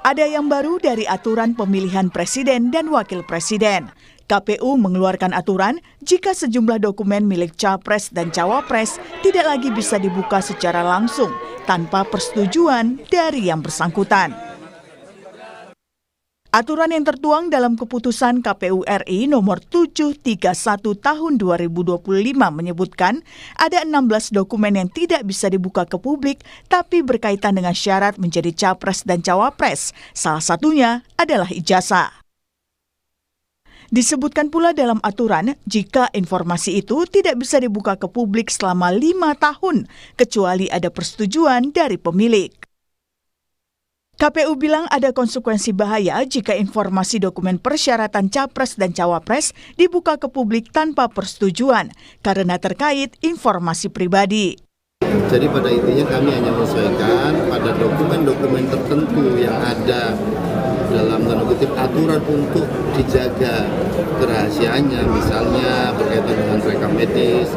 Ada yang baru dari aturan pemilihan presiden dan wakil presiden. KPU mengeluarkan aturan jika sejumlah dokumen milik Capres dan Cawapres tidak lagi bisa dibuka secara langsung tanpa persetujuan dari yang bersangkutan. Aturan yang tertuang dalam keputusan KPU RI nomor 731 tahun 2025 menyebutkan ada 16 dokumen yang tidak bisa dibuka ke publik tapi berkaitan dengan syarat menjadi Capres dan Cawapres. Salah satunya adalah ijazah. Disebutkan pula dalam aturan jika informasi itu tidak bisa dibuka ke publik selama 5 tahun kecuali ada persetujuan dari pemilik. KPU bilang ada konsekuensi bahaya jika informasi dokumen persyaratan Capres dan Cawapres dibuka ke publik tanpa persetujuan karena terkait informasi pribadi. Jadi pada intinya kami hanya menyesuaikan pada dokumen-dokumen tertentu yang ada dalam tanda kutip aturan untuk dijaga kerahasiaannya, misalnya berkaitan dengan rekam medis,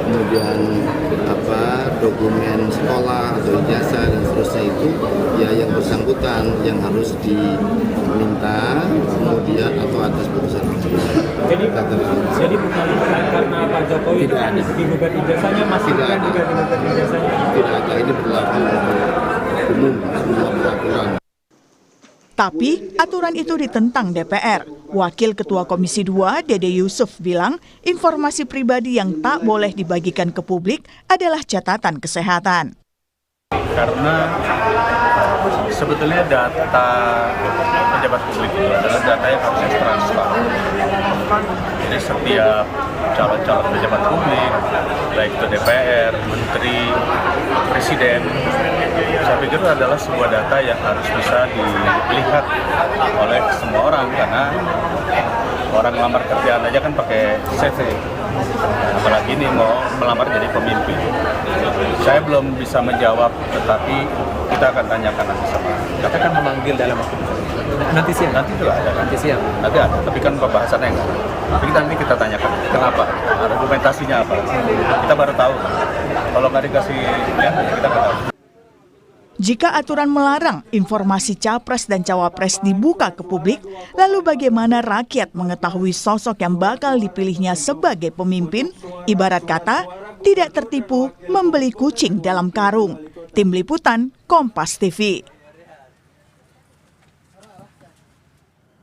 kemudian dokumen sekolah atau ijazah dan seterusnya itu ya yang bersangkutan yang harus diminta kemudian atau atas putusan. Jadi bukan karena Pak Jokowi tidak ada digugat ijazahnya masih juga digugat ijazahnya. Tidak ada, ini berlaku umum semua peraturan. Tapi aturan itu ditentang DPR. Wakil Ketua Komisi 2, Dede Yusuf bilang informasi pribadi yang tak boleh dibagikan ke publik adalah catatan kesehatan. Karena sebetulnya data pejabat publik itu adalah data yang harusnya transparan. Jadi setiap calon-calon pejabat publik, baik itu DPR, Menteri, Presiden, saya pikir itu adalah sebuah data yang harus bisa dilihat oleh semua orang karena orang melamar kerjaan aja kan pakai CV, apalagi ini mau melamar jadi pemimpin. Saya belum bisa menjawab, tetapi kita akan tanyakan nanti sama. Kita akan memanggil dalam waktu nanti siang. Nanti juga ada. Nanti siang. Nanti ada, tapi kan pembahasannya enggak. Tapi nanti kita tanyakan kenapa, argumentasinya apa. Kita baru tahu. Kalau nggak dikasih ya, kita nggak tahu. Jika aturan melarang informasi Capres dan Cawapres dibuka ke publik, lalu bagaimana rakyat mengetahui sosok yang bakal dipilihnya sebagai pemimpin? Ibarat kata, tidak tertipu membeli kucing dalam karung. Tim Liputan, Kompas TV.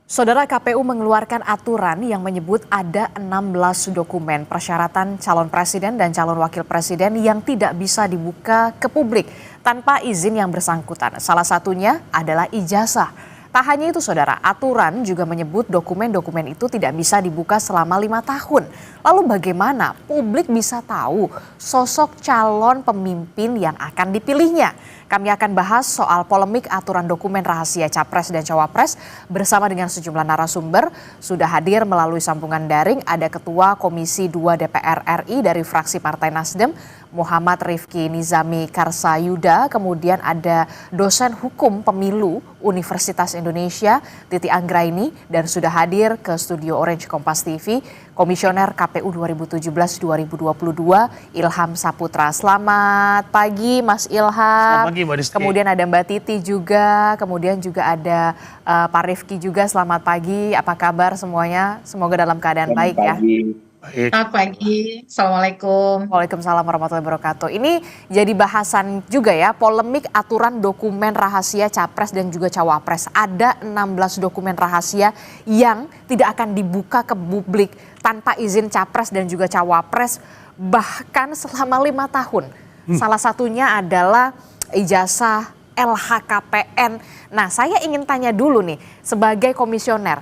Saudara, KPU mengeluarkan aturan yang menyebut ada 16 dokumen persyaratan calon presiden dan calon wakil presiden yang tidak bisa dibuka ke publik tanpa izin yang bersangkutan. Salah satunya adalah ijazah. Tak hanya itu saudara, aturan juga menyebut dokumen-dokumen itu tidak bisa dibuka selama 5 tahun. Lalu bagaimana publik bisa tahu sosok calon pemimpin yang akan dipilihnya? Kami akan bahas soal polemik aturan dokumen rahasia Capres dan Cawapres bersama dengan sejumlah narasumber. Sudah hadir melalui sambungan daring ada Ketua Komisi 2 DPR RI dari fraksi Partai Nasdem, Muhammad Rifki Nizami Karsayuda, kemudian ada dosen hukum pemilu Universitas Indonesia, Titi Anggraini, dan sudah hadir ke studio Orange Kompas TV, Komisioner KPU 2017-2022, Ilham Saputra. Selamat pagi Mas Ilham. Selamat pagi Mbak Rizky. Kemudian ada Mbak Titi juga, kemudian juga ada Pak Rifki juga. Selamat pagi, apa kabar semuanya? Semoga dalam keadaan baik ya. Baik. Selamat pagi, Assalamualaikum. Waalaikumsalam warahmatullahi wabarakatuh. Ini jadi bahasan juga ya, polemik aturan dokumen rahasia Capres dan juga Cawapres. Ada 16 dokumen rahasia yang tidak akan dibuka ke publik tanpa izin Capres dan juga Cawapres bahkan selama 5 tahun. Salah satunya adalah ijazah, LHKPN. Nah, saya ingin tanya dulu nih, sebagai komisioner,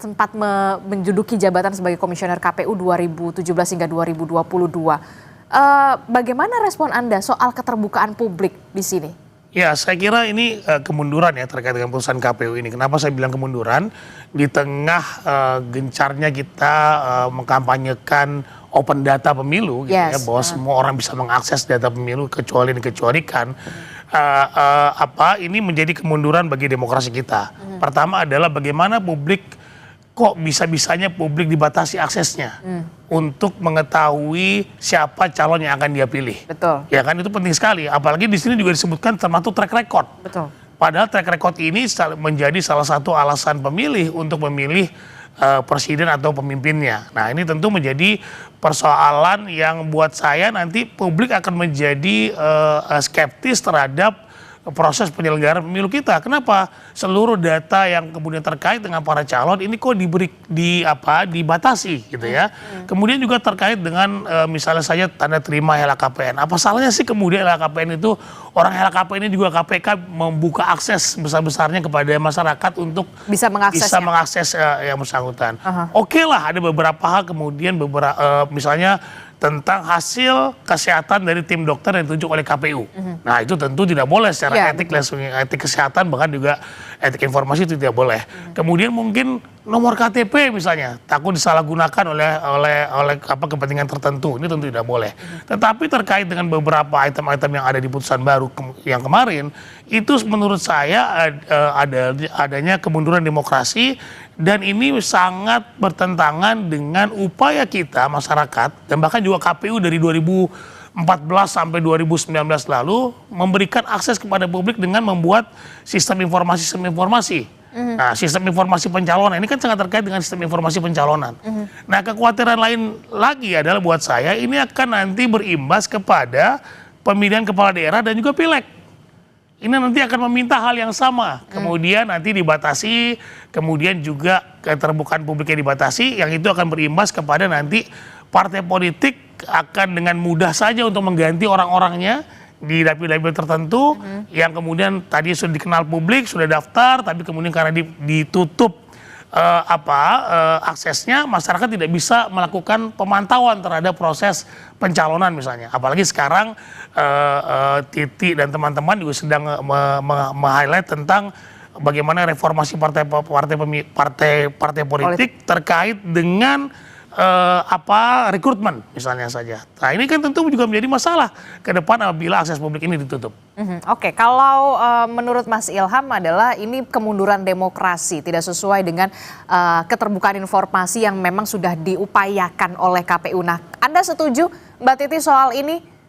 sempat menduduki jabatan sebagai komisioner KPU 2017 hingga 2022. Bagaimana respon Anda soal keterbukaan publik di sini? Ya, saya kira ini kemunduran ya terkait dengan putusan KPU ini. Kenapa saya bilang kemunduran? Di tengah gencarnya kita mengkampanyekan open data pemilu, gitu ya, bahwa semua orang bisa mengakses data pemilu kecuali dikecualikan. Ini menjadi kemunduran bagi demokrasi kita. Pertama adalah bagaimana publik kok bisa-bisanya publik dibatasi aksesnya untuk mengetahui siapa calon yang akan dia pilih. Betul. Ya kan, itu penting sekali. Apalagi di sini juga disebutkan termasuk track record. Betul. Padahal track record ini menjadi salah satu alasan pemilih untuk memilih presiden atau pemimpinnya. Nah, ini tentu menjadi persoalan yang buat saya nanti publik akan menjadi skeptis terhadap proses penyelenggaraan pemilu kita. Kenapa? Seluruh data yang kemudian terkait dengan para calon ini kok dibatasi gitu ya. Kemudian juga terkait dengan misalnya saja tanda terima LHKPN. Apa salahnya sih kemudian LHKPN itu, orang LHKPN ini juga KPK membuka akses besar-besarnya kepada masyarakat untuk bisa mengakses yang bersangkutan. Oke lah, ada beberapa hal kemudian misalnya tentang hasil kesehatan dari tim dokter yang ditunjuk oleh KPU. Nah, itu tentu tidak boleh secara etik kesehatan, bahkan juga etik informasi itu tidak boleh. Kemudian mungkin nomor KTP misalnya takut disalahgunakan oleh kepentingan tertentu, ini tentu tidak boleh. Tetapi terkait dengan beberapa item-item yang ada di putusan baru yang kemarin, itu menurut saya adanya kemunduran demokrasi. Dan ini sangat bertentangan dengan upaya kita masyarakat dan bahkan juga KPU dari 2014 sampai 2019 lalu memberikan akses kepada publik dengan membuat sistem informasi. Nah, sistem informasi pencalonan ini kan sangat terkait dengan sistem informasi pencalonan. Nah, kekhawatiran lain lagi adalah buat saya ini akan nanti berimbas kepada pemilihan kepala daerah dan juga pileg. Ini nanti akan meminta hal yang sama, kemudian nanti dibatasi, kemudian juga keterbukaan publiknya dibatasi, yang itu akan berimbas kepada nanti partai politik akan dengan mudah saja untuk mengganti orang-orangnya di dapil-dapil tertentu, yang kemudian tadi sudah dikenal publik, sudah daftar, tapi kemudian karena ditutup aksesnya, masyarakat tidak bisa melakukan pemantauan terhadap proses pencalonan misalnya. Apalagi sekarang Titi dan teman-teman juga sedang meng-highlight tentang bagaimana reformasi partai politik terkait dengan rekrutmen misalnya saja. Nah, ini kan tentu juga menjadi masalah ke depan apabila akses publik ini ditutup. Oke, kalau menurut Mas Ilham adalah ini kemunduran demokrasi, tidak sesuai dengan keterbukaan informasi yang memang sudah diupayakan oleh KPU. Nah, Anda setuju Mbak Titi soal ini?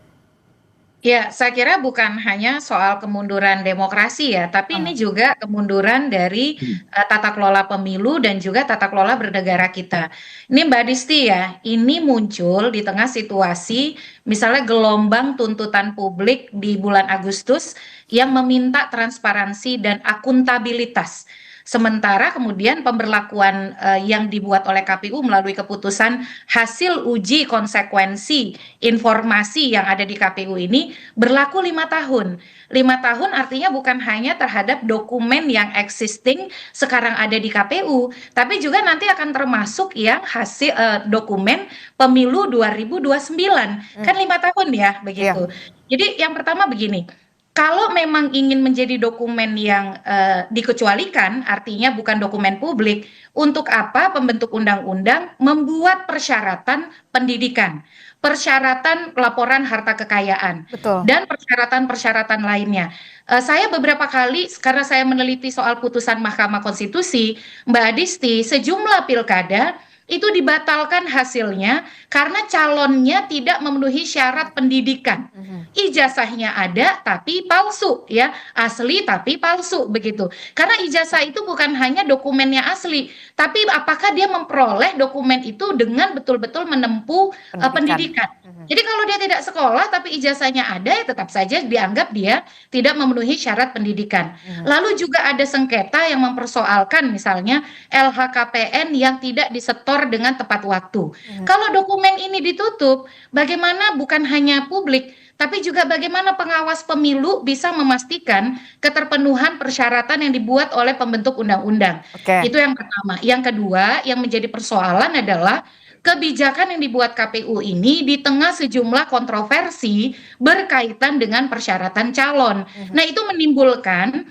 Ya, saya kira bukan hanya soal kemunduran demokrasi ya, tapi ini juga kemunduran dari tata kelola pemilu dan juga tata kelola bernegara kita. Ini Mbak Disti ya, ini muncul di tengah situasi misalnya gelombang tuntutan publik di bulan Agustus yang meminta transparansi dan akuntabilitas. Sementara kemudian pemberlakuan yang dibuat oleh KPU melalui keputusan hasil uji konsekuensi informasi yang ada di KPU ini berlaku 5 tahun. 5 tahun artinya bukan hanya terhadap dokumen yang existing sekarang ada di KPU, tapi juga nanti akan termasuk yang hasil dokumen pemilu 2029. Kan 5 tahun ya begitu. Jadi yang pertama begini. Kalau memang ingin menjadi dokumen yang dikecualikan, artinya bukan dokumen publik, untuk apa pembentuk undang-undang membuat persyaratan pendidikan, persyaratan laporan harta kekayaan, dan persyaratan-persyaratan lainnya. Saya beberapa kali, karena saya meneliti soal putusan Mahkamah Konstitusi, Mbak Adisti, sejumlah pilkada itu dibatalkan hasilnya karena calonnya tidak memenuhi syarat pendidikan. Ijazahnya ada tapi palsu ya, asli tapi palsu begitu. Karena ijazah itu bukan hanya dokumennya asli, tapi apakah dia memperoleh dokumen itu dengan betul-betul menempuh pendidikan. Jadi kalau dia tidak sekolah tapi ijazahnya ada, ya tetap saja dianggap dia tidak memenuhi syarat pendidikan. Lalu juga ada sengketa yang mempersoalkan misalnya LHKPN yang tidak disetor dengan tepat waktu. Kalau dokumen ini ditutup, bagaimana bukan hanya publik, tapi juga bagaimana pengawas pemilu bisa memastikan keterpenuhan persyaratan yang dibuat oleh pembentuk undang-undang. Itu yang pertama. Yang kedua, yang menjadi persoalan adalah kebijakan yang dibuat KPU ini di tengah sejumlah kontroversi berkaitan dengan persyaratan calon. Nah, itu menimbulkan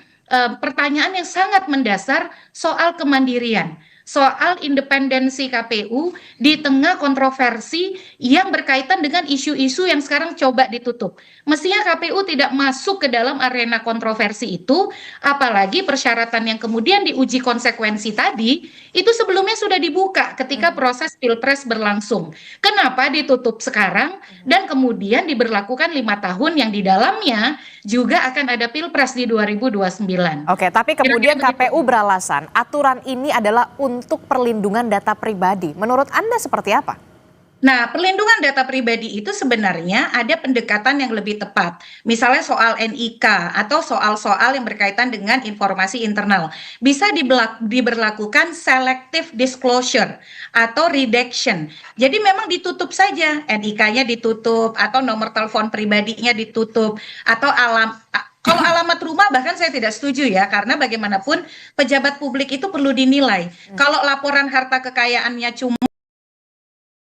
pertanyaan yang sangat mendasar soal kemandirian. soal independensi KPU di tengah kontroversi yang berkaitan dengan isu-isu yang sekarang coba ditutup. Mestinya KPU tidak masuk ke dalam arena kontroversi itu, apalagi persyaratan yang kemudian diuji konsekuensi tadi, itu sebelumnya sudah dibuka ketika proses Pilpres berlangsung. Kenapa ditutup sekarang dan kemudian diberlakukan 5 tahun yang di dalamnya juga akan ada Pilpres di 2029. Oke, tapi kemudian KPU beralasan aturan ini adalah untuk perlindungan data pribadi. Menurut Anda seperti apa? Nah, perlindungan data pribadi itu sebenarnya ada pendekatan yang lebih tepat. Misalnya soal NIK atau soal-soal yang berkaitan dengan informasi internal. Bisa diberlakukan selective disclosure atau redaction. Jadi memang ditutup saja, NIK-nya ditutup atau nomor telepon pribadinya ditutup atau kalau alamat rumah bahkan saya tidak setuju ya, karena bagaimanapun pejabat publik itu perlu dinilai. Kalau laporan harta kekayaannya cuma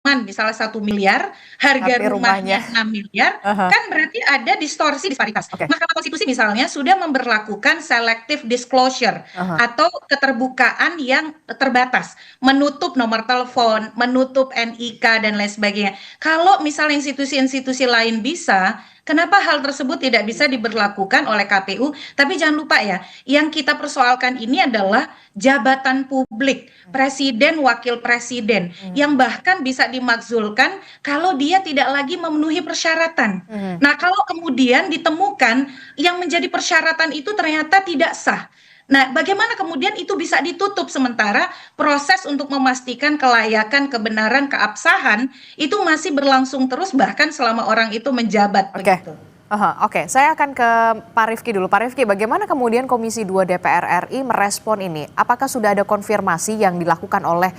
misalnya 1 miliar, harga Tapi rumahnya rumahnya. 6 miliar, kan berarti ada distorsi disparitas. Oke. Mahkamah Konstitusi misalnya sudah memberlakukan selective disclosure atau keterbukaan yang terbatas, menutup nomor telepon, menutup NIK dan lain sebagainya. Kalau misalnya institusi-institusi lain bisa, kenapa hal tersebut tidak bisa diberlakukan oleh KPU? Tapi jangan lupa ya, yang kita persoalkan ini adalah jabatan publik, presiden, wakil presiden, yang bahkan bisa dimakzulkan kalau dia tidak lagi memenuhi persyaratan. Nah, kalau kemudian ditemukan yang menjadi persyaratan itu ternyata tidak sah. Nah, bagaimana kemudian itu bisa ditutup sementara proses untuk memastikan kelayakan, kebenaran, keabsahan itu masih berlangsung terus bahkan selama orang itu menjabat begitu. Oke, saya akan ke Pak Rifki dulu. Pak Rifki, bagaimana kemudian Komisi 2 DPR RI merespon ini? Apakah sudah ada konfirmasi yang dilakukan oleh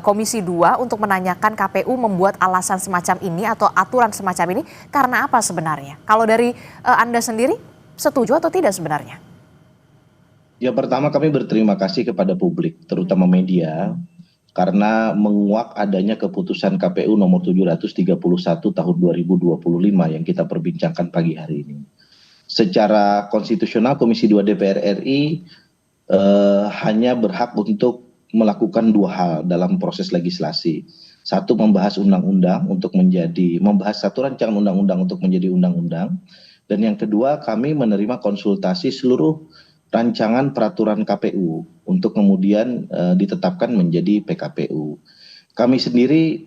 Komisi 2 untuk menanyakan KPU membuat alasan semacam ini atau aturan semacam ini karena apa sebenarnya? Kalau dari Anda sendiri, setuju atau tidak sebenarnya? Ya, pertama kami berterima kasih kepada publik, terutama media, karena menguak adanya keputusan KPU nomor 731 tahun 2025 yang kita perbincangkan pagi hari ini. Secara konstitusional Komisi 2 DPR RI hanya berhak untuk melakukan 2 hal dalam proses legislasi. Satu, membahas undang-undang untuk membahas satu rancangan undang-undang untuk menjadi undang-undang. Dan yang kedua, kami menerima konsultasi seluruh rancangan peraturan KPU untuk kemudian ditetapkan menjadi PKPU. Kami sendiri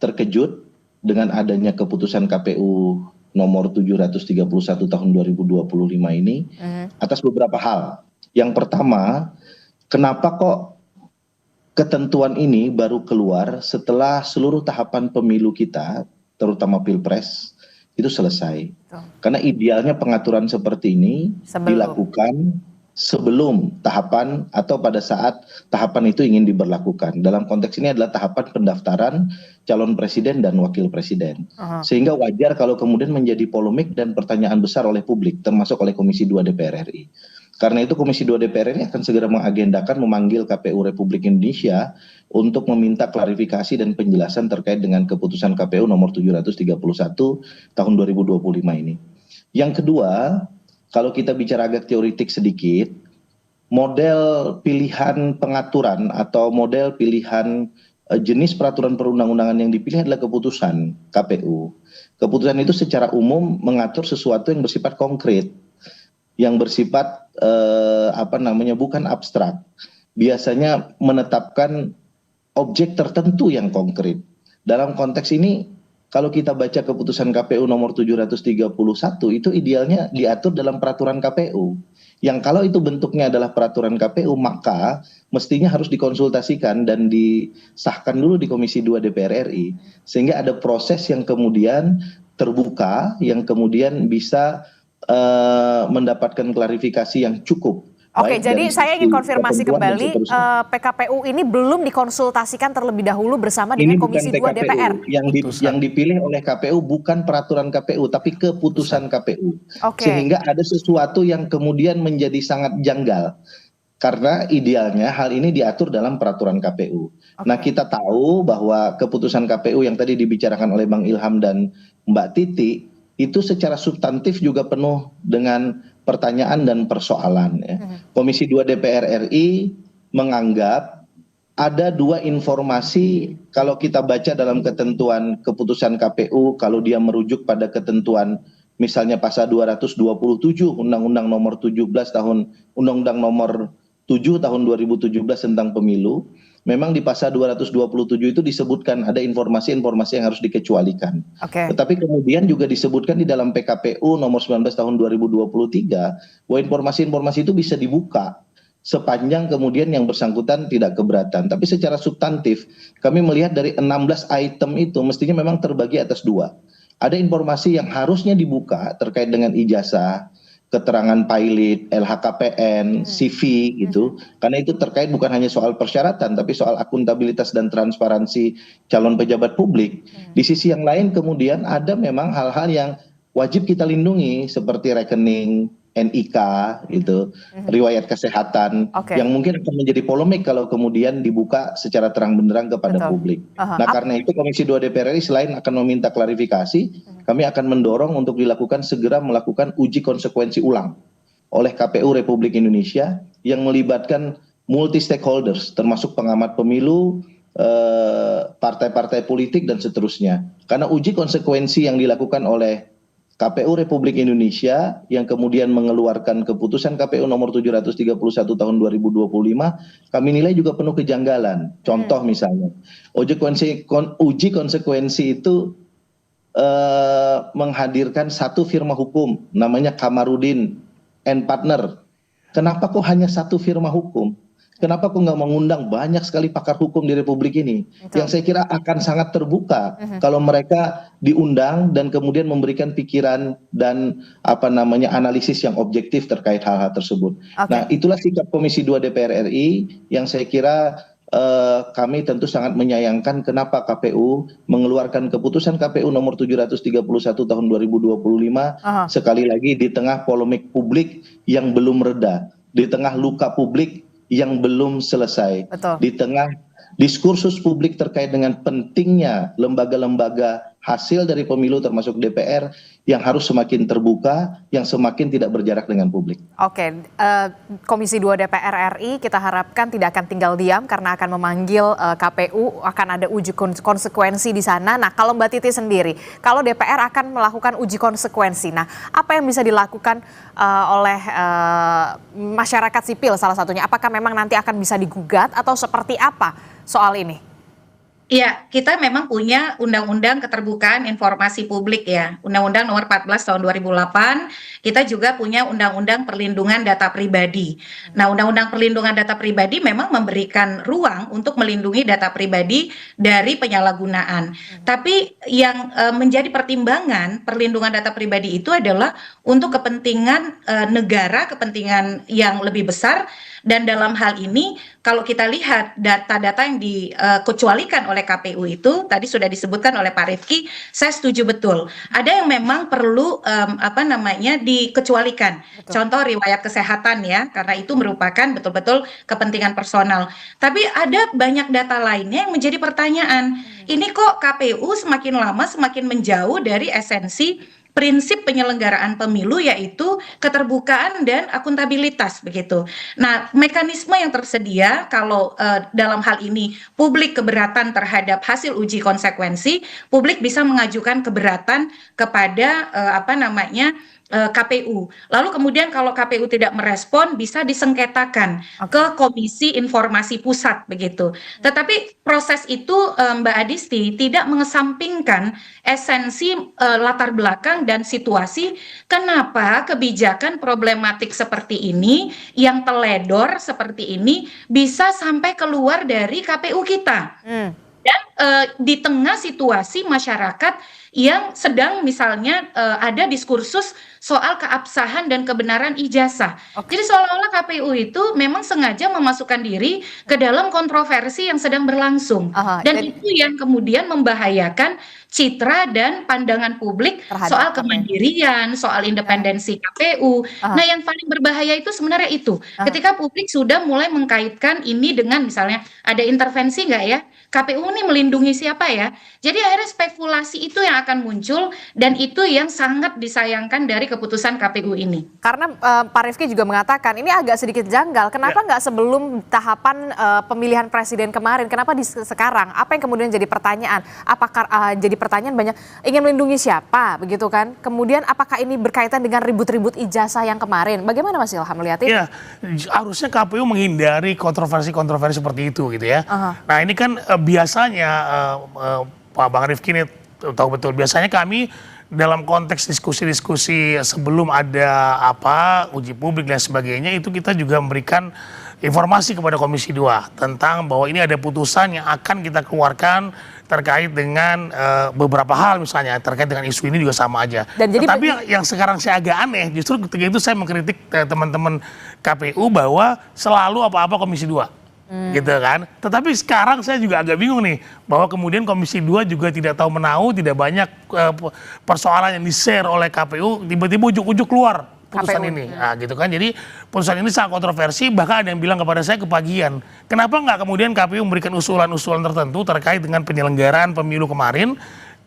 terkejut dengan adanya keputusan KPU nomor 731 tahun 2025 ini atas beberapa hal. Yang pertama, kenapa kok ketentuan ini baru keluar setelah seluruh tahapan pemilu kita, terutama Pilpres, itu selesai. Karena idealnya pengaturan seperti ini dilakukan sebelum tahapan atau pada saat tahapan itu ingin diberlakukan. Dalam konteks ini adalah tahapan pendaftaran calon presiden dan wakil presiden. Sehingga wajar kalau kemudian menjadi polemik dan pertanyaan besar oleh publik, termasuk oleh Komisi 2 DPR RI. Karena itu Komisi 2 DPR RI akan segera mengagendakan memanggil KPU Republik Indonesia untuk meminta klarifikasi dan penjelasan terkait dengan keputusan KPU nomor 731 tahun 2025 ini. Yang kedua, kalau kita bicara agak teoritik sedikit, model pilihan pengaturan atau model pilihan jenis peraturan perundang-undangan yang dipilih adalah keputusan KPU. Keputusan itu secara umum mengatur sesuatu yang bersifat konkret, yang bersifat bukan abstrak. Biasanya menetapkan objek tertentu yang konkret. Dalam konteks ini, kalau kita baca keputusan KPU nomor 731 itu idealnya diatur dalam peraturan KPU. Yang kalau itu bentuknya adalah peraturan KPU, maka mestinya harus dikonsultasikan dan disahkan dulu di Komisi 2 DPR RI. Sehingga ada proses yang kemudian terbuka, yang kemudian bisa mendapatkan klarifikasi yang cukup. Oke, jadi saya ingin konfirmasi kembali, PKPU ini belum dikonsultasikan terlebih dahulu bersama dengan Komisi 2 DPR. Yang dipilih oleh KPU bukan peraturan KPU, tapi keputusan KPU. Sehingga ada sesuatu yang kemudian menjadi sangat janggal. Karena idealnya hal ini diatur dalam peraturan KPU. Nah, kita tahu bahwa keputusan KPU yang tadi dibicarakan oleh Bang Ilham dan Mbak Titi, itu secara substantif juga penuh dengan pertanyaan dan persoalan. Ya. Komisi 2 DPR RI menganggap ada dua informasi kalau kita baca dalam ketentuan keputusan KPU, kalau dia merujuk pada ketentuan misalnya pasal 227 Undang-Undang nomor 17 tahun Undang-Undang nomor 7 tahun 2017 tentang pemilu, memang di pasal 227 itu disebutkan ada informasi-informasi yang harus dikecualikan. Tetapi kemudian juga disebutkan di dalam PKPU nomor 19 tahun 2023 bahwa informasi-informasi itu bisa dibuka sepanjang kemudian yang bersangkutan tidak keberatan. Tapi secara substantif kami melihat dari 16 item itu mestinya memang terbagi atas dua. Ada informasi yang harusnya dibuka terkait dengan ijazah, keterangan pilot, LHKPN, CV gitu. Karena itu terkait bukan hanya soal persyaratan tapi soal akuntabilitas dan transparansi calon pejabat publik. Di sisi yang lain kemudian ada memang hal-hal yang wajib kita lindungi seperti rekening, NIK gitu, riwayat kesehatan yang mungkin akan menjadi polemik kalau kemudian dibuka secara terang benderang kepada publik. Nah, karena itu Komisi 2 DPR RI selain akan meminta klarifikasi, kami akan mendorong untuk segera melakukan uji konsekuensi ulang oleh KPU Republik Indonesia yang melibatkan multi stakeholders termasuk pengamat pemilu, partai-partai politik dan seterusnya. Karena uji konsekuensi yang dilakukan oleh KPU Republik Indonesia yang kemudian mengeluarkan keputusan KPU nomor 731 tahun 2025 kami nilai juga penuh kejanggalan. Contoh misalnya uji konsekuensi itu menghadirkan satu firma hukum namanya Kamarudin and Partner. Kenapa kok hanya satu firma hukum? Kenapa kok nggak mengundang banyak sekali pakar hukum di Republik ini? Yang saya kira akan sangat terbuka kalau mereka diundang dan kemudian memberikan pikiran dan analisis yang objektif terkait hal-hal tersebut. Nah, itulah sikap Komisi 2 DPR RI yang saya kira kami tentu sangat menyayangkan kenapa KPU mengeluarkan keputusan KPU nomor 731 tahun 2025 sekali lagi di tengah polemik publik yang belum reda, di tengah luka publik yang belum selesai, di tengah diskursus publik terkait dengan pentingnya lembaga-lembaga hasil dari pemilu termasuk DPR yang harus semakin terbuka, yang semakin tidak berjarak dengan publik. Komisi 2 DPR RI kita harapkan tidak akan tinggal diam karena akan memanggil KPU, akan ada uji konsekuensi di sana. Nah, kalau Mbak Titi sendiri, kalau DPR akan melakukan uji konsekuensi, nah apa yang bisa dilakukan oleh masyarakat sipil salah satunya? Apakah memang nanti akan bisa digugat atau seperti apa soal ini? Ya, kita memang punya Undang-Undang Keterbukaan Informasi Publik ya, Undang-Undang Nomor 14 Tahun 2008. Kita juga punya Undang-Undang Perlindungan Data Pribadi. Nah, Undang-Undang Perlindungan Data Pribadi memang memberikan ruang untuk melindungi data pribadi dari penyalahgunaan. Tapi yang menjadi pertimbangan perlindungan data pribadi itu adalah untuk kepentingan negara, kepentingan yang lebih besar. Dan dalam hal ini kalau kita lihat data-data yang dikecualikan oleh KPU itu tadi sudah disebutkan oleh Pak Rifki, saya setuju betul. Ada yang memang perlu dikecualikan. Contoh riwayat kesehatan ya, karena itu merupakan betul-betul kepentingan personal. Tapi ada banyak data lainnya yang menjadi pertanyaan. Ini kok KPU semakin lama semakin menjauh dari esensi prinsip penyelenggaraan pemilu yaitu keterbukaan dan akuntabilitas begitu. Nah, mekanisme yang tersedia kalau dalam hal ini publik keberatan terhadap hasil uji konsekuensi, publik bisa mengajukan keberatan kepada KPU. Lalu kemudian kalau KPU tidak merespon bisa disengketakan ke Komisi Informasi Pusat begitu. Tetapi proses itu Mbak Adisti tidak mengesampingkan esensi latar belakang dan situasi kenapa kebijakan problematik seperti ini yang teledor seperti ini bisa sampai keluar dari KPU kita. Dan di tengah situasi masyarakat yang sedang misalnya ada diskursus soal keabsahan dan kebenaran ijazah. Jadi seolah-olah KPU itu memang sengaja memasukkan diri ke dalam kontroversi yang sedang berlangsung. Dan itu yang kemudian membahayakan citra dan pandangan publik soal kemandirian, soal independensi KPU. Nah, yang paling berbahaya itu sebenarnya itu. Ketika publik sudah mulai mengkaitkan ini dengan misalnya ada intervensi nggak ya? KPU ini melindungi melindungi siapa ya? Jadi akhirnya spekulasi itu yang akan muncul dan itu yang sangat disayangkan dari keputusan KPU ini. Karena Pak Rifki juga mengatakan ini agak sedikit janggal. Kenapa nggak sebelum tahapan pemilihan presiden kemarin? Kenapa sekarang? Apa yang kemudian jadi pertanyaan? Apakah jadi pertanyaan banyak ingin melindungi siapa, begitu kan? Kemudian apakah ini berkaitan dengan ribut-ribut ijazah yang kemarin? Bagaimana Mas Ilham melihat ini? Ya, harusnya KPU menghindari kontroversi-kontroversi seperti itu gitu ya. Nah ini kan biasanya Pak Bang Rifki ini tahu betul. Biasanya kami dalam konteks diskusi-diskusi sebelum ada uji publik dan sebagainya itu kita juga memberikan informasi kepada Komisi 2 tentang bahwa ini ada putusan yang akan kita keluarkan terkait dengan beberapa hal, misalnya terkait dengan isu ini juga sama aja. Tetapi yang sekarang saya agak aneh, justru ketika itu saya mengkritik teman-teman KPU bahwa selalu apa-apa Komisi 2. Gitu kan. Tetapi sekarang saya juga agak bingung nih bahwa kemudian Komisi 2 juga tidak tahu menahu, tidak banyak persoalan yang di-share oleh KPU, tiba-tiba ujuk-ujuk keluar putusan ini. Nah, gitu kan. Jadi putusan ini sangat kontroversi, bahkan ada yang bilang kepada saya kepagian. Kenapa nggak kemudian KPU memberikan usulan-usulan tertentu terkait dengan penyelenggaraan pemilu kemarin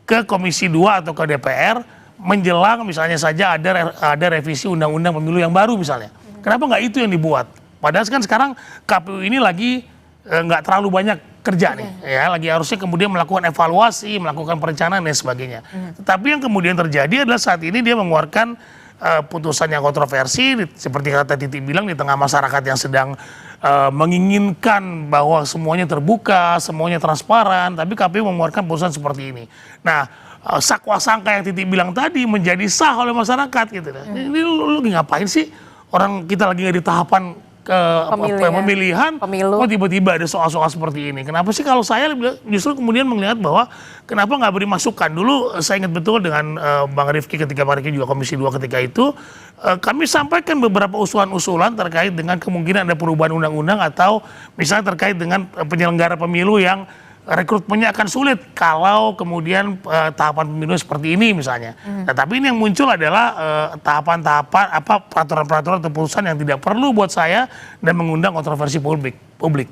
ke Komisi 2 atau ke DPR menjelang misalnya saja ada revisi undang-undang pemilu yang baru misalnya. Kenapa nggak itu yang dibuat? Padahal kan sekarang KPU ini lagi nggak terlalu banyak kerja nih, ya lagi harusnya kemudian melakukan evaluasi, melakukan perencanaan dan sebagainya. Tetapi yang kemudian terjadi adalah saat ini dia mengeluarkan putusan yang kontroversi, seperti kata Titi bilang di tengah masyarakat yang sedang menginginkan bahwa semuanya terbuka, semuanya transparan, tapi KPU mengeluarkan putusan seperti ini. Nah, sakwa sangka yang Titi bilang tadi menjadi sah oleh masyarakat gitu. Ini lu ngapain sih? Orang kita lagi nggak di tahapan pemilihan, kok tiba-tiba ada soal-soal seperti ini. Kenapa sih kalau saya justru kemudian melihat bahwa kenapa nggak beri masukan? Dulu saya ingat betul dengan Bang Rifki ketika Bang Rifki juga Komisi 2 ketika itu, kami sampaikan beberapa usulan-usulan terkait dengan kemungkinan ada perubahan undang-undang atau misalnya terkait dengan penyelenggara pemilu yang rekrutmennya akan sulit kalau kemudian tahapan pemilu seperti ini misalnya. Nah, tapi ini yang muncul adalah tahapan-tahapan peraturan-peraturan atau putusan yang tidak perlu buat saya dan mengundang kontroversi publik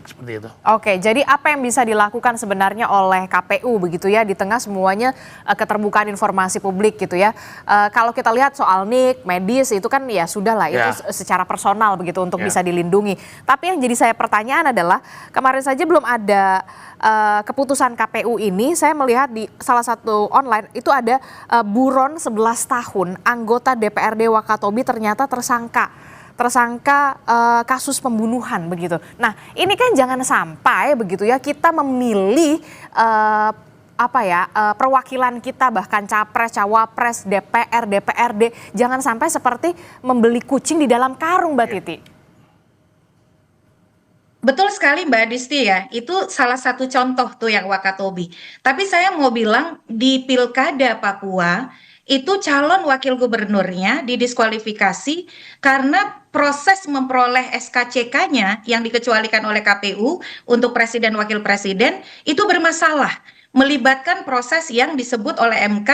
seperti itu. Oke, jadi apa yang bisa dilakukan sebenarnya oleh KPU begitu ya di tengah semuanya keterbukaan informasi publik gitu ya. Kalau kita lihat soal NIK, medis itu kan ya sudah lah itu secara personal begitu untuk bisa dilindungi. Tapi yang jadi saya pertanyaan adalah kemarin saja belum ada keputusan KPU ini, saya melihat di salah satu online itu ada buron 11 tahun anggota DPRD Wakatobi ternyata tersangka kasus pembunuhan begitu. Nah, ini kan jangan sampai begitu ya kita memilih perwakilan kita bahkan capres, cawapres, DPR, DPRD jangan sampai seperti membeli kucing di dalam karung, Mbak Titi. Betul sekali Mbak Disti ya, itu salah satu contoh tuh yang Wakatobi. Tapi saya mau bilang di Pilkada Papua itu calon wakil gubernurnya didiskualifikasi karena proses memperoleh SKCK-nya yang dikecualikan oleh KPU untuk presiden wakil presiden itu bermasalah, melibatkan proses yang disebut oleh MK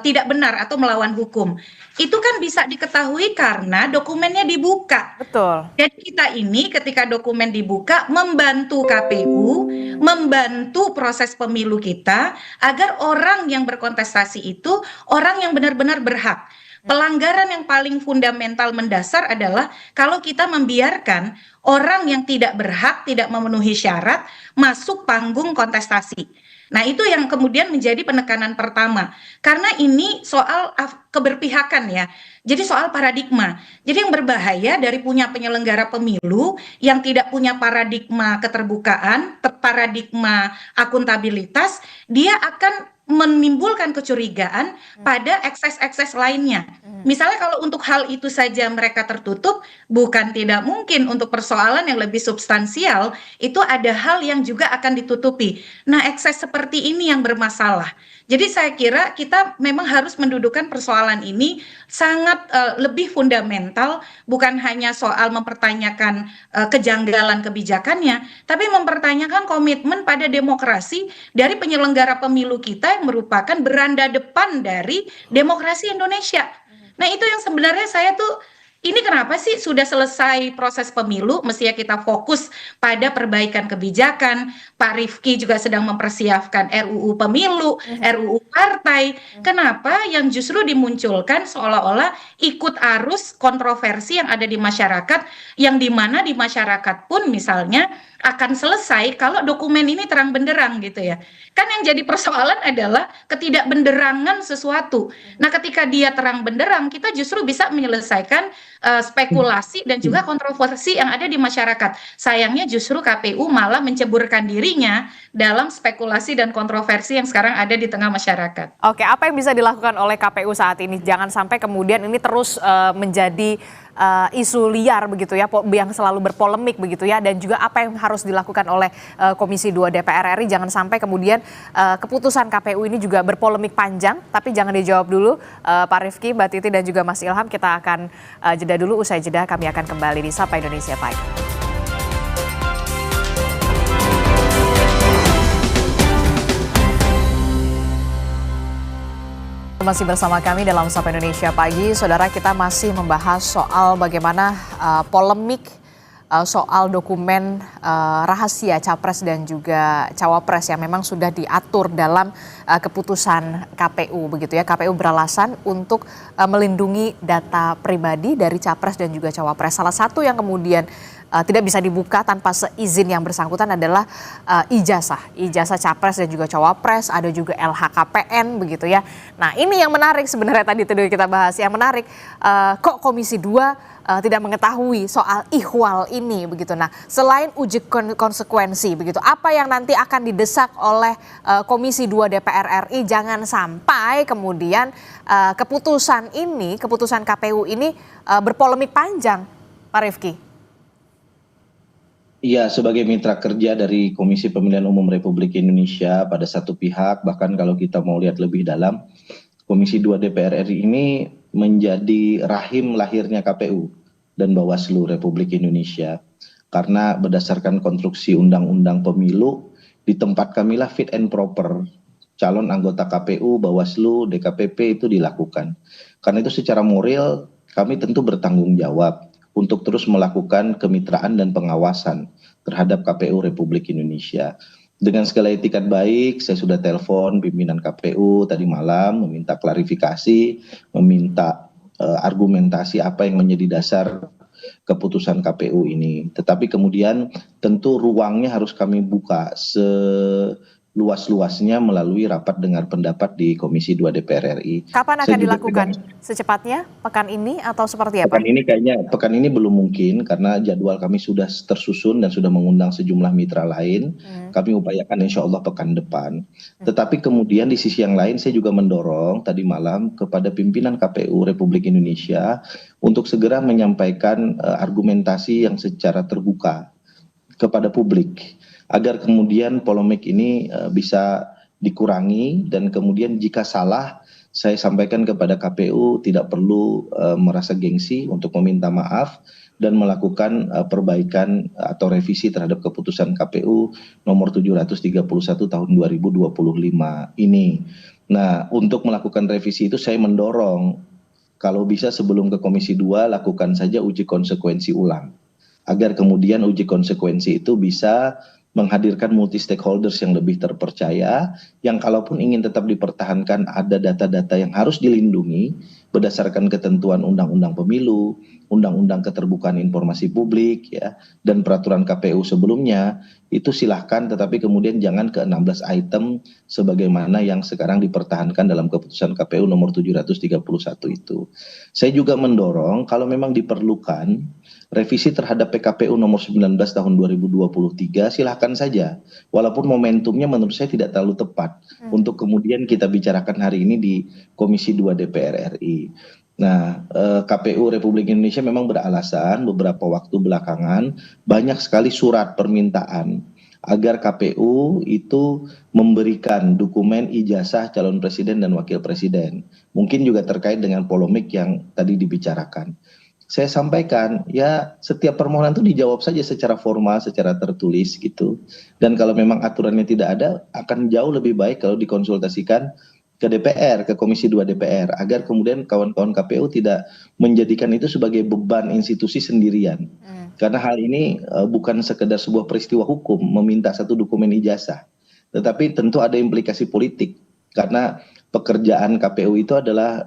tidak benar atau melawan hukum. Itu kan bisa diketahui karena dokumennya dibuka. Betul. Jadi kita ini ketika dokumen dibuka membantu KPU, membantu proses pemilu kita agar orang yang berkontestasi itu orang yang benar-benar berhak. Pelanggaran yang paling fundamental mendasar adalah kalau kita membiarkan orang yang tidak berhak, tidak memenuhi syarat masuk panggung kontestasi. Nah, itu yang kemudian menjadi penekanan pertama. Karena ini soal keberpihakan ya. Jadi soal paradigma. Jadi yang berbahaya dari punya penyelenggara pemilu yang tidak punya paradigma keterbukaan, paradigma akuntabilitas, dia akan menimbulkan kecurigaan pada ekses-ekses lainnya. Misalnya kalau untuk hal itu saja mereka tertutup, bukan tidak mungkin untuk persoalan yang lebih substansial, itu ada hal yang juga akan ditutupi. Nah, ekses seperti ini yang bermasalah. Jadi saya kira kita memang harus mendudukan persoalan ini sangat lebih fundamental, bukan hanya soal mempertanyakan kejanggalan kebijakannya, tapi mempertanyakan komitmen pada demokrasi dari penyelenggara pemilu kita yang merupakan beranda depan dari demokrasi Indonesia. Nah, itu yang sebenarnya saya tuh ini kenapa sih sudah selesai proses pemilu, mestinya kita fokus pada perbaikan kebijakan. Pak Rifki juga sedang mempersiapkan RUU pemilu, RUU partai. Kenapa yang justru dimunculkan seolah-olah ikut arus kontroversi yang ada di masyarakat, yang dimana di masyarakat pun misalnya akan selesai kalau dokumen ini terang benderang gitu ya. Kan yang jadi persoalan adalah ketidakbenderangan sesuatu. Nah, ketika dia terang benderang, kita justru bisa menyelesaikan spekulasi dan juga kontroversi yang ada di masyarakat. Sayangnya justru KPU malah menceburkan dirinya dalam spekulasi dan kontroversi yang sekarang ada di tengah masyarakat. Oke, apa yang bisa dilakukan oleh KPU saat ini? Jangan sampai kemudian ini terus menjadi isu liar begitu ya, yang selalu berpolemik begitu ya, dan juga apa yang harus dilakukan oleh Komisi 2 DPR RI, jangan sampai kemudian keputusan KPU ini juga berpolemik panjang. Tapi jangan dijawab dulu, Pak Rifki, Mbak Titi dan juga Mas Ilham. Kita akan jeda dulu, usai jeda kami akan kembali di Sapa Indonesia Pagi. Masih bersama kami dalam Sapa Indonesia Pagi. Saudara, kita masih membahas soal bagaimana polemik soal dokumen rahasia Capres dan juga Cawapres yang memang sudah diatur dalam keputusan KPU begitu ya. KPU beralasan untuk melindungi data pribadi dari Capres dan juga Cawapres. Salah satu yang kemudian tidak bisa dibuka tanpa seizin yang bersangkutan adalah ijazah Capres dan juga Cawapres, ada juga LHKPN begitu ya. Nah, ini yang menarik sebenarnya tadi kita bahas. Yang menarik, kok Komisi 2 tidak mengetahui soal ihwal ini begitu. Nah, selain uji konsekuensi begitu, apa yang nanti akan didesak oleh Komisi 2 DPR RI, jangan sampai kemudian keputusan KPU ini berpolemik panjang, Pak Rifki. Iya, sebagai mitra kerja dari Komisi Pemilihan Umum Republik Indonesia pada satu pihak, bahkan kalau kita mau lihat lebih dalam, Komisi 2 DPR RI ini menjadi rahim lahirnya KPU dan Bawaslu Republik Indonesia. Karena berdasarkan konstruksi Undang-Undang Pemilu, di tempat kamilah fit and proper calon anggota KPU, Bawaslu, DKPP itu dilakukan. Karena itu secara moral kami tentu bertanggung jawab untuk terus melakukan kemitraan dan pengawasan terhadap KPU Republik Indonesia. Dengan segala etikat baik, saya sudah telepon pimpinan KPU tadi malam, meminta klarifikasi, meminta argumentasi apa yang menjadi dasar keputusan KPU ini. Tetapi kemudian tentu ruangnya harus kami buka seluas-luasnya melalui rapat dengar pendapat di Komisi 2 DPR RI. Kapan akan dilakukan? Secepatnya? Pekan ini atau seperti apa? Pekan ini belum mungkin karena jadwal kami sudah tersusun dan sudah mengundang sejumlah mitra lain. Kami upayakan insya Allah pekan depan. Tetapi kemudian di sisi yang lain saya juga mendorong tadi malam kepada pimpinan KPU Republik Indonesia untuk segera menyampaikan argumentasi yang secara terbuka kepada publik, agar kemudian polemik ini bisa dikurangi dan kemudian jika salah saya sampaikan kepada KPU tidak perlu merasa gengsi untuk meminta maaf dan melakukan perbaikan atau revisi terhadap keputusan KPU nomor 731 tahun 2025 ini. Nah, untuk melakukan revisi itu saya mendorong kalau bisa sebelum ke Komisi 2 lakukan saja uji konsekuensi ulang, agar kemudian uji konsekuensi itu bisa menghadirkan multi stakeholders yang lebih terpercaya, yang kalaupun ingin tetap dipertahankan ada data-data yang harus dilindungi berdasarkan ketentuan Undang-Undang Pemilu, Undang-Undang Keterbukaan Informasi Publik ya, dan peraturan KPU sebelumnya, itu silahkan, tetapi kemudian jangan ke 16 item sebagaimana yang sekarang dipertahankan dalam keputusan KPU nomor 731 itu. Saya juga mendorong kalau memang diperlukan revisi terhadap PKPU nomor 19 tahun 2023 silahkan saja, walaupun momentumnya menurut saya tidak terlalu tepat untuk kemudian kita bicarakan hari ini di Komisi 2 DPR RI. Nah, KPU Republik Indonesia memang beralasan beberapa waktu belakangan banyak sekali surat permintaan agar KPU itu memberikan dokumen ijazah calon presiden dan wakil presiden. Mungkin juga terkait dengan polemik yang tadi dibicarakan. Saya sampaikan, ya setiap permohonan itu dijawab saja secara formal, secara tertulis gitu. Dan kalau memang aturannya tidak ada, akan jauh lebih baik kalau dikonsultasikan ke DPR, ke Komisi 2 DPR, agar kemudian kawan-kawan KPU tidak menjadikan itu sebagai beban institusi sendirian. Karena hal ini bukan sekedar sebuah peristiwa hukum meminta satu dokumen ijazah, tetapi tentu ada implikasi politik, karena pekerjaan KPU itu adalah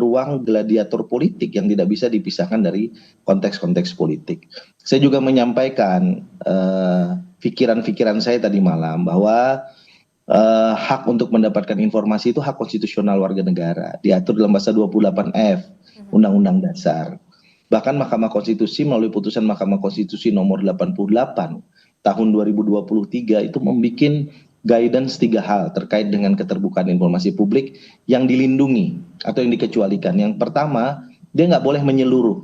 ruang gladiator politik yang tidak bisa dipisahkan dari konteks-konteks politik. Saya juga menyampaikan pikiran-pikiran saya tadi malam bahwa hak untuk mendapatkan informasi itu hak konstitusional warga negara, diatur dalam pasal 28F Undang-Undang Dasar. Bahkan Mahkamah Konstitusi melalui putusan Mahkamah Konstitusi nomor 88 tahun 2023 itu membuat guidance 3 hal terkait dengan keterbukaan informasi publik yang dilindungi atau yang dikecualikan. Yang pertama, dia nggak boleh menyeluruh.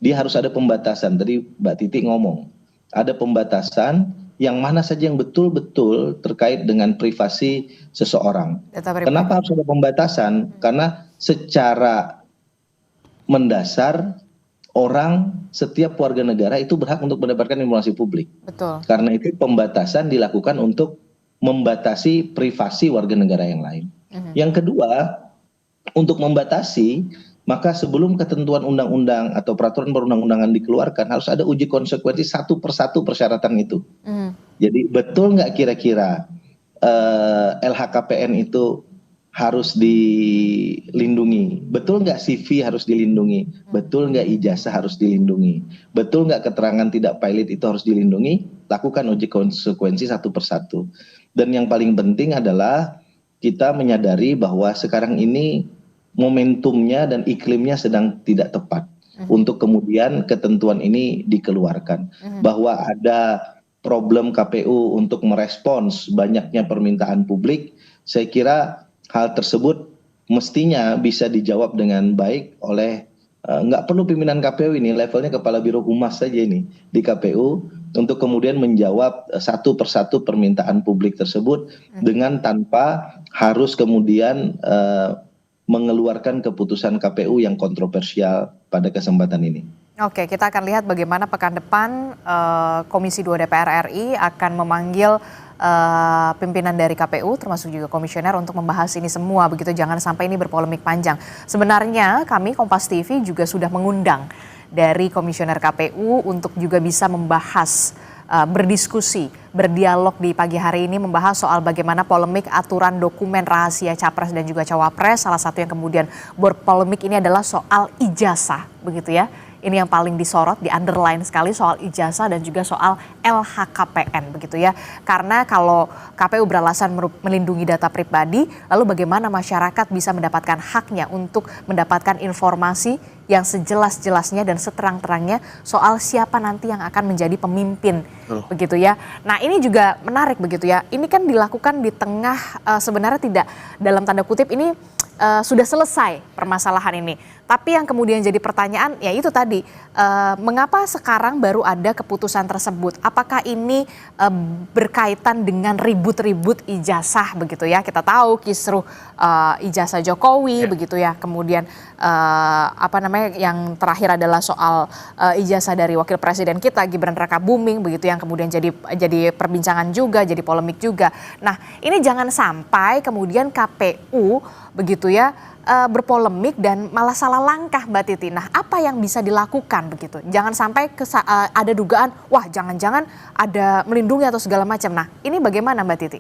Dia harus ada pembatasan. Tadi Mbak Titi ngomong, ada pembatasan yang mana saja yang betul-betul terkait dengan privasi seseorang. Kenapa harus ada pembatasan? Karena secara mendasar setiap warga negara itu berhak untuk mendapatkan informasi publik. Betul. Karena itu pembatasan dilakukan untuk membatasi privasi warga negara yang lain. Yang kedua, untuk membatasi, maka sebelum ketentuan undang-undang atau peraturan perundang-undangan dikeluarkan harus ada uji konsekuensi satu persatu persyaratan itu. Jadi betul nggak kira-kira LHKPN itu harus dilindungi? Betul nggak CV harus dilindungi? Betul nggak ijazah harus dilindungi? Betul nggak keterangan tidak valid itu harus dilindungi? Lakukan uji konsekuensi satu persatu. Dan yang paling penting adalah kita menyadari bahwa sekarang ini momentumnya dan iklimnya sedang tidak tepat untuk kemudian ketentuan ini dikeluarkan. Bahwa ada problem KPU untuk merespons banyaknya permintaan publik, saya kira hal tersebut mestinya bisa dijawab dengan baik oleh nggak perlu pimpinan KPU ini, levelnya Kepala Biro Humas saja ini di KPU untuk kemudian menjawab satu persatu permintaan publik tersebut dengan tanpa harus kemudian mengeluarkan keputusan KPU yang kontroversial pada kesempatan ini. Oke, kita akan lihat bagaimana pekan depan Komisi 2 DPR RI akan memanggil pimpinan dari KPU termasuk juga komisioner untuk membahas ini semua, begitu, jangan sampai ini berpolemik panjang. Sebenarnya kami Kompas TV juga sudah mengundang dari komisioner KPU untuk juga bisa membahas, berdiskusi, berdialog di pagi hari ini membahas soal bagaimana polemik aturan dokumen rahasia Capres dan juga Cawapres. Salah satu yang kemudian berpolemik ini adalah soal ijazah, begitu ya. Ini yang paling disorot, di underline sekali soal ijazah dan juga soal LHKPN, begitu ya. Karena kalau KPU beralasan melindungi data pribadi, lalu bagaimana masyarakat bisa mendapatkan haknya untuk mendapatkan informasi yang sejelas-jelasnya dan seterang-terangnya soal siapa nanti yang akan menjadi pemimpin, begitu ya. Nah, ini juga menarik, begitu ya. Ini kan dilakukan di tengah sebenarnya tidak dalam tanda kutip ini sudah selesai permasalahan ini. Tapi yang kemudian jadi pertanyaan ya itu tadi, mengapa sekarang baru ada keputusan tersebut? Apakah ini berkaitan dengan ribut-ribut ijazah, begitu ya? Kita tahu kisruh ijazah Jokowi, begitu ya. Kemudian yang terakhir adalah soal ijazah dari wakil presiden kita Gibran Rakabuming, begitu, yang kemudian jadi perbincangan juga, jadi polemik juga. Nah, ini jangan sampai kemudian KPU, begitu ya, berpolemik dan malah salah langkah, Mbak Titi. Nah, apa yang bisa dilakukan, begitu? Jangan sampai ada dugaan, wah jangan-jangan ada melindungi atau segala macam. Nah, ini bagaimana, Mbak Titi?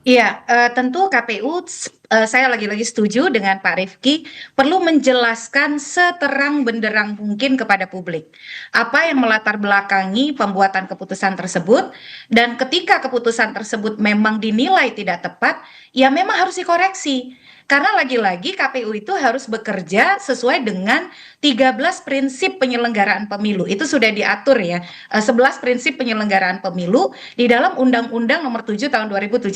Iya, tentu KPU, saya lagi-lagi setuju dengan Pak Rifki, perlu menjelaskan seterang benderang mungkin kepada publik apa yang melatar belakangi pembuatan keputusan tersebut, dan ketika keputusan tersebut memang dinilai tidak tepat, ya memang harus dikoreksi. Karena lagi-lagi KPU itu harus bekerja sesuai dengan 13 prinsip penyelenggaraan pemilu. Itu sudah diatur ya, 11 prinsip penyelenggaraan pemilu di dalam Undang-Undang Nomor 7 Tahun 2017.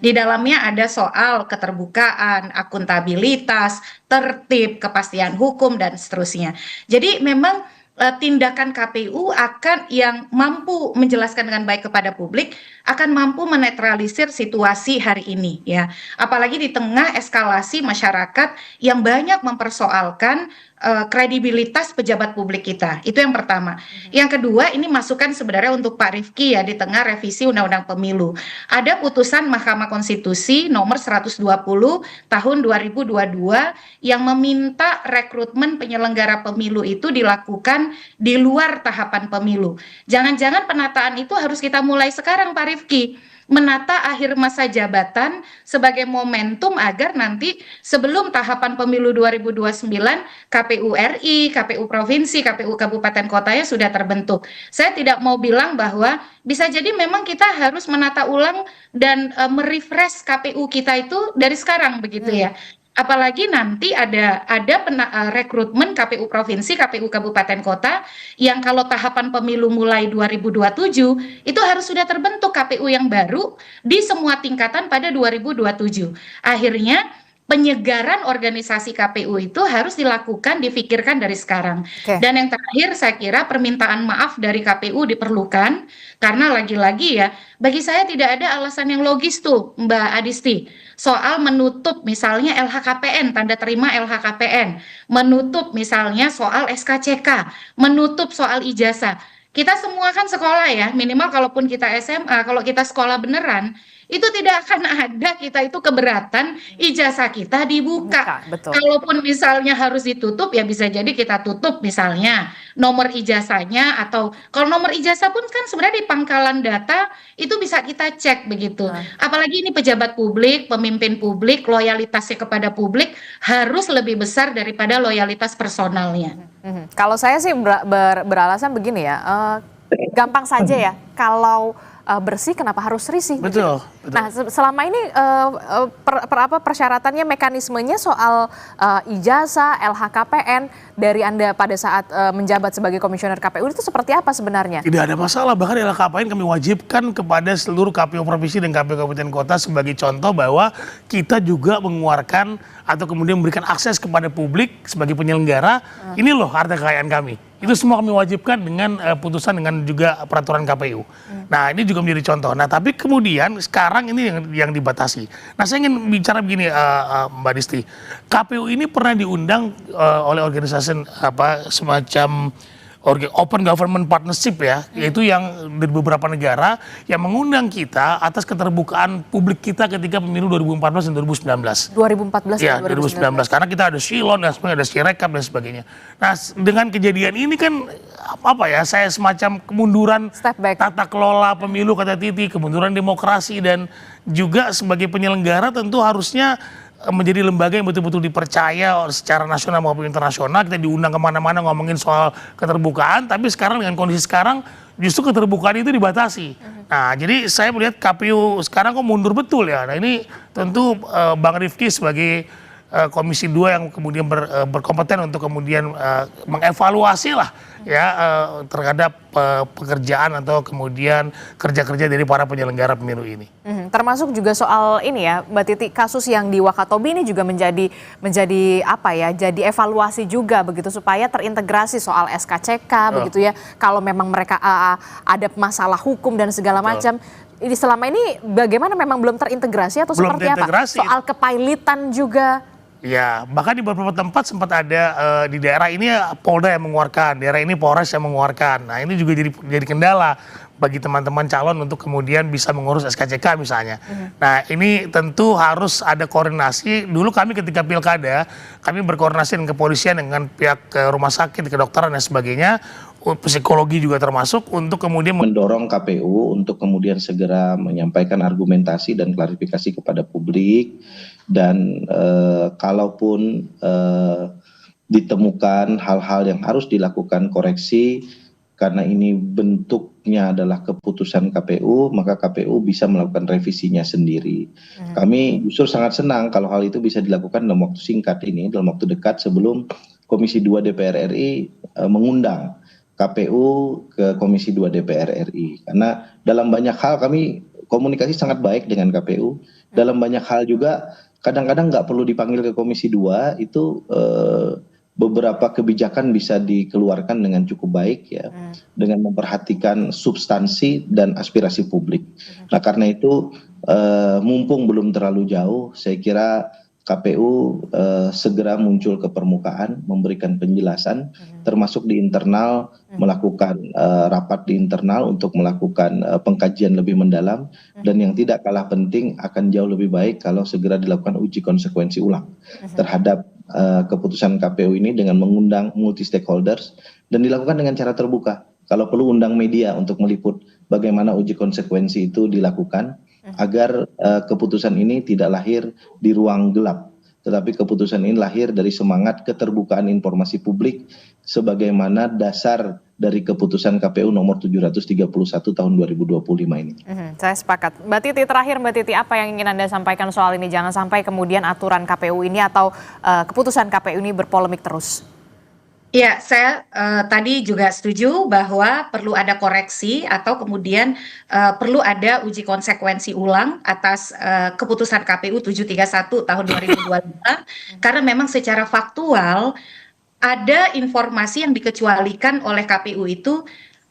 Di dalamnya ada soal keterbukaan, akuntabilitas, tertib, kepastian hukum, dan seterusnya. Jadi memang tindakan KPU akan yang mampu menjelaskan dengan baik kepada publik akan mampu menetralisir situasi hari ini ya. Apalagi di tengah eskalasi masyarakat yang banyak mempersoalkan kredibilitas pejabat publik kita. Itu yang pertama. Yang kedua, ini masukan sebenarnya untuk Pak Rifki ya, di tengah revisi Undang-Undang Pemilu. Ada putusan Mahkamah Konstitusi nomor 120 tahun 2022 yang meminta rekrutmen penyelenggara pemilu itu dilakukan di luar tahapan pemilu. Jangan-jangan penataan itu harus kita mulai sekarang, Pak Rifki. Menata akhir masa jabatan sebagai momentum agar nanti sebelum tahapan pemilu 2029 KPU RI, KPU provinsi, KPU kabupaten kotanya sudah terbentuk. Saya tidak mau bilang bahwa bisa jadi memang kita harus menata ulang dan merefresh KPU kita itu dari sekarang begitu ya. Apalagi nanti ada rekrutmen KPU provinsi, KPU kabupaten kota yang kalau tahapan pemilu mulai 2027 itu harus sudah terbentuk KPU yang baru di semua tingkatan pada 2027. Akhirnya penyegaran organisasi KPU itu harus dilakukan, difikirkan dari sekarang. Dan yang terakhir saya kira permintaan maaf dari KPU diperlukan karena lagi-lagi ya bagi saya tidak ada alasan yang logis tuh Mbak Adisti soal menutup misalnya LHKPN, tanda terima LHKPN, menutup misalnya soal SKCK, menutup soal ijazah. Kita semua kan sekolah ya, minimal kalaupun kita SMA, kalau kita sekolah beneran, itu tidak akan ada kita itu keberatan ijazah kita dibuka. Betul. Kalaupun misalnya harus ditutup, ya bisa jadi kita tutup misalnya nomor ijazahnya, atau kalau nomor ijazah pun kan sebenarnya di pangkalan data itu bisa kita cek begitu. Apalagi ini pejabat publik, pemimpin publik, loyalitasnya kepada publik harus lebih besar daripada loyalitas personalnya. Kalau saya sih beralasan begini ya, gampang saja ya kalau bersih kenapa harus risih? Betul. Nah selama ini persyaratannya, mekanismenya soal ijazah, LHKPN dari Anda pada saat menjabat sebagai komisioner KPU itu seperti apa sebenarnya? Tidak ada masalah, bahkan LHKPN kami wajibkan kepada seluruh KPU provinsi dan KPU kabupaten kota sebagai contoh bahwa kita juga mengeluarkan atau kemudian memberikan akses kepada publik sebagai penyelenggara. Ini loh harta kekayaan kami. Itu semua kami wajibkan dengan putusan dengan juga peraturan KPU. Nah ini juga menjadi contoh. Nah tapi kemudian sekarang ini yang dibatasi. Nah saya ingin bicara begini Mbak Disti. KPU ini pernah diundang oleh organisasi semacam Open Government Partnership ya, yaitu yang dari beberapa negara yang mengundang kita atas keterbukaan publik kita ketika pemilu 2014 dan 2019. 2014 ya, 2019. Karena kita ada Silon dan sebagainya, ada Sirekap dan sebagainya. Nah, dengan kejadian ini kan apa ya, saya semacam kemunduran tata kelola pemilu kata Titi, kemunduran demokrasi, dan juga sebagai penyelenggara tentu harusnya menjadi lembaga yang betul-betul dipercaya secara nasional maupun internasional. Kita diundang kemana-mana ngomongin soal keterbukaan, tapi sekarang dengan kondisi sekarang justru keterbukaan itu dibatasi. Nah jadi saya melihat KPU sekarang kok mundur betul ya. Nah ini tentu Bang Rifki sebagai Komisi 2 yang kemudian berkompeten untuk kemudian mengevaluasi lah ya terhadap pekerjaan atau kemudian kerja-kerja dari para penyelenggara pemilu ini. Termasuk juga soal ini ya Mbak Titi, kasus yang di Wakatobi ini juga menjadi apa ya, jadi evaluasi juga begitu supaya terintegrasi soal SKCK begitu ya. Kalau memang mereka ada masalah hukum dan segala macam. Ini selama ini bagaimana, memang belum terintegrasi atau belum seperti apa? Soal kepailitan juga. Ya, bahkan di beberapa tempat sempat ada di daerah ini Polda yang mengeluarkan, daerah ini Polres yang mengeluarkan. Nah ini juga jadi kendala bagi teman-teman calon untuk kemudian bisa mengurus SKCK misalnya. Nah ini tentu harus ada koordinasi. Dulu kami ketika pilkada, kami berkoordinasi dengan kepolisian, dengan pihak rumah sakit, kedokteran dan sebagainya, psikologi juga termasuk, untuk kemudian mendorong KPU untuk kemudian segera menyampaikan argumentasi dan klarifikasi kepada publik. Dan kalaupun ditemukan hal-hal yang harus dilakukan koreksi karena ini bentuknya adalah keputusan KPU, maka KPU bisa melakukan revisinya sendiri. Kami justru sangat senang kalau hal itu bisa dilakukan dalam waktu singkat ini, dalam waktu dekat sebelum Komisi 2 DPR RI mengundang KPU ke Komisi 2 DPR RI. Karena dalam banyak hal kami komunikasi sangat baik dengan KPU. Dalam banyak hal juga kadang-kadang nggak perlu dipanggil ke Komisi 2, itu beberapa kebijakan bisa dikeluarkan dengan cukup baik ya, dengan memperhatikan substansi dan aspirasi publik. Nah karena itu mumpung belum terlalu jauh, saya kira KPU segera muncul ke permukaan, memberikan penjelasan, termasuk di internal, melakukan rapat di internal untuk melakukan pengkajian lebih mendalam, dan yang tidak kalah penting akan jauh lebih baik kalau segera dilakukan uji konsekuensi ulang terhadap keputusan KPU ini dengan mengundang multi stakeholders dan dilakukan dengan cara terbuka. Kalau perlu undang media untuk meliput bagaimana uji konsekuensi itu dilakukan, agar keputusan ini tidak lahir di ruang gelap, tetapi keputusan ini lahir dari semangat keterbukaan informasi publik sebagaimana dasar dari keputusan KPU nomor 731 tahun 2025 ini. Saya sepakat. Mbak Titi, terakhir Mbak Titi, apa yang ingin Anda sampaikan soal ini? Jangan sampai kemudian aturan KPU ini atau keputusan KPU ini berpolemik terus. Ya, saya tadi juga setuju bahwa perlu ada koreksi atau kemudian perlu ada uji konsekuensi ulang atas keputusan KPU 731 tahun 2025 karena memang secara faktual ada informasi yang dikecualikan oleh KPU itu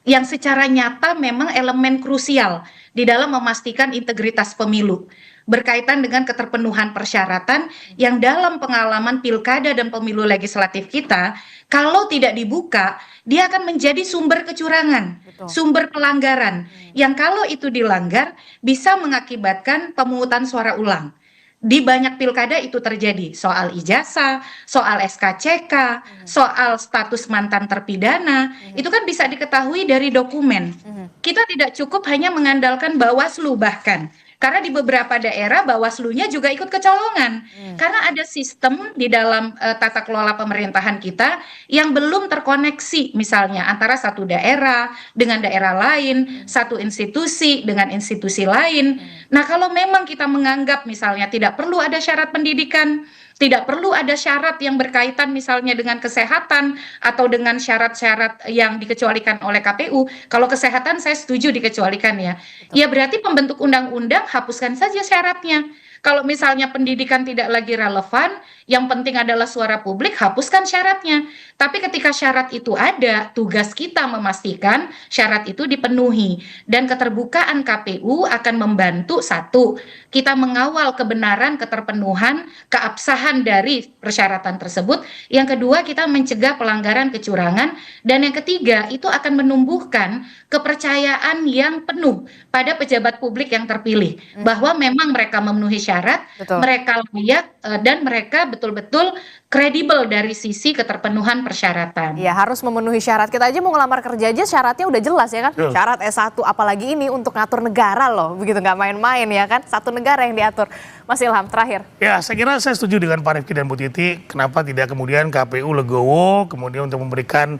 yang secara nyata memang elemen krusial di dalam memastikan integritas pemilu berkaitan dengan keterpenuhan persyaratan yang dalam pengalaman pilkada dan pemilu legislatif kita, kalau tidak dibuka, dia akan menjadi sumber kecurangan, sumber pelanggaran, yang kalau itu dilanggar bisa mengakibatkan pemungutan suara ulang. Di banyak pilkada itu terjadi, soal ijazah, soal SKCK, soal status mantan terpidana, itu kan bisa diketahui dari dokumen. Kita tidak cukup hanya mengandalkan Bawaslu bahkan. Karena di beberapa daerah Bawaslu-nya juga ikut kecolongan. Karena ada sistem di dalam tata kelola pemerintahan kita yang belum terkoneksi misalnya antara satu daerah dengan daerah lain, satu institusi dengan institusi lain. Nah, kalau memang kita menganggap misalnya tidak perlu ada syarat pendidikan, tidak perlu ada syarat yang berkaitan misalnya dengan kesehatan atau dengan syarat-syarat yang dikecualikan oleh KPU. Kalau kesehatan saya setuju dikecualikan ya. Ya berarti pembentuk undang-undang hapuskan saja syaratnya. Kalau misalnya pendidikan tidak lagi relevan, yang penting adalah suara publik, hapuskan syaratnya. Tapi ketika syarat itu ada, tugas kita memastikan syarat itu dipenuhi. Dan keterbukaan KPU akan membantu, satu, kita mengawal kebenaran, keterpenuhan, keabsahan dari persyaratan tersebut. Yang kedua, kita mencegah pelanggaran kecurangan. Dan yang ketiga, itu akan menumbuhkan kepercayaan yang penuh pada pejabat publik yang terpilih. Bahwa memang mereka memenuhi syarat, mereka layak, dan mereka betul-betul kredibel dari sisi keterpenuhan persyaratan. Ya, harus memenuhi syarat. Kita aja mau ngelamar kerja aja syaratnya udah jelas ya kan. Syarat S1, apalagi ini untuk ngatur negara loh. Begitu, nggak main-main ya kan. Satu negara yang diatur. Mas Ilham, terakhir. Ya, saya kira saya setuju dengan Pak Rifki dan Bu Titi. Kenapa tidak kemudian KPU legowo, kemudian untuk memberikan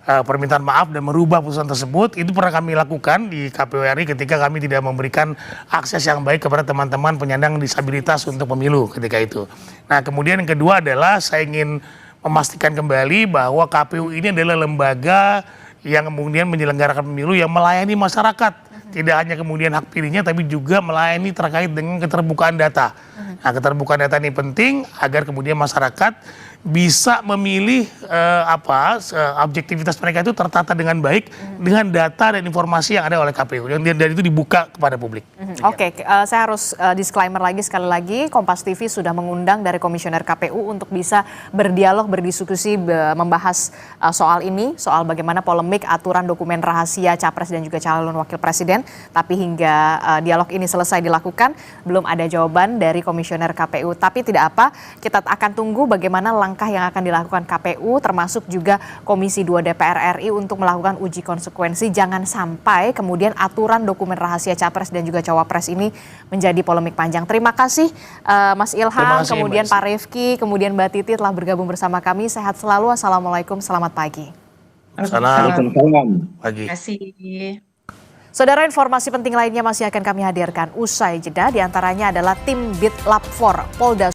permintaan maaf dan merubah putusan tersebut. Itu pernah kami lakukan di KPU RI ketika kami tidak memberikan akses yang baik kepada teman-teman penyandang disabilitas untuk pemilu ketika itu. Nah, kemudian yang kedua adalah saya ingin memastikan kembali bahwa KPU ini adalah lembaga yang kemudian menyelenggarakan pemilu yang melayani masyarakat. Tidak hanya kemudian hak pilihnya, tapi juga melayani terkait dengan keterbukaan data. Nah, keterbukaan data ini penting agar kemudian masyarakat bisa memilih objektivitas mereka itu tertata dengan baik dengan data dan informasi yang ada oleh KPU dan itu dibuka kepada publik. Oke, saya harus disclaimer lagi sekali lagi, Kompas TV sudah mengundang dari Komisioner KPU untuk bisa berdialog, berdiskusi, membahas soal ini, soal bagaimana polemik aturan dokumen rahasia Capres dan juga calon wakil presiden. Tapi hingga dialog ini selesai dilakukan, belum ada jawaban dari Komisioner KPU. Tapi tidak apa, kita akan tunggu bagaimana langkah yang akan dilakukan KPU, termasuk juga Komisi 2 DPR RI untuk melakukan uji konsekuensi. Jangan sampai kemudian aturan dokumen rahasia Capres dan juga Cawapres ini menjadi polemik panjang. Terima kasih Mas Ilham, kemudian Pak Rifki, kemudian Mbak Titi telah bergabung bersama kami. Sehat selalu, Assalamualaikum, selamat pagi. Assalamualaikum. Pagi. Terima kasih. Saudara, informasi penting lainnya masih akan kami hadirkan usai jeda, diantaranya adalah tim Bit Lab 4 Polda